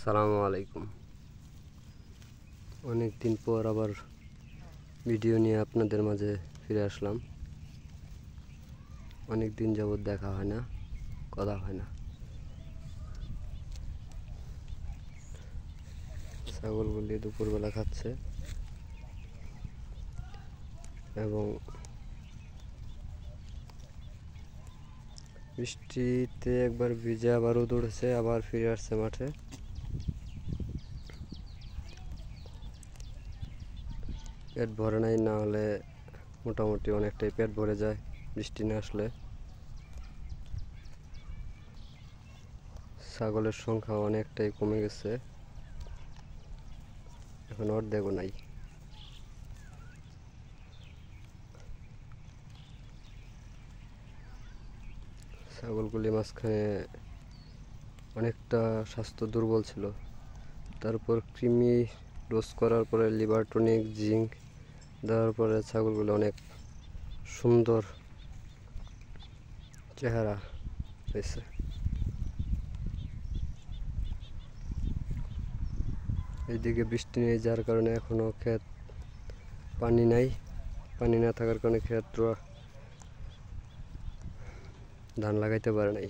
আসসালামু আলাইকুম। অনেক দিন পর আবার ভিডিও নিয়ে আপনাদের মাঝে ফিরে আসলাম। অনেক দিন যাবত দেখা হয় না, কথা হয় না। ছাগলগুলি দুপুরবেলা খাচ্ছে এবং বৃষ্টিতে একবার ভিজে আবার রোদ উঠেছে, আবার ফিরে আসছে মাঠে। পেট ভরে নাই, না হলে মোটামুটি অনেকটাই পেট ভরে যায় বৃষ্টি না আসলে। ছাগলের সংখ্যা অনেকটাই কমে গেছে, এখন অর্ধেকও নাই। ছাগলগুলি মাঝখানে অনেকটা স্বাস্থ্য দুর্বল ছিল, তারপর কৃমি ডোজ করার পরে লিভার টনিক জিঙ্ক দেওয়ার পরে ছাগলগুলো অনেক সুন্দর চেহারা হয়েছে। এইদিকে বৃষ্টি নেই, যার কারণে এখনো ক্ষেত পানি নাই। পানি না থাকার কারণে ক্ষেত ধান লাগাইতে পারে নাই।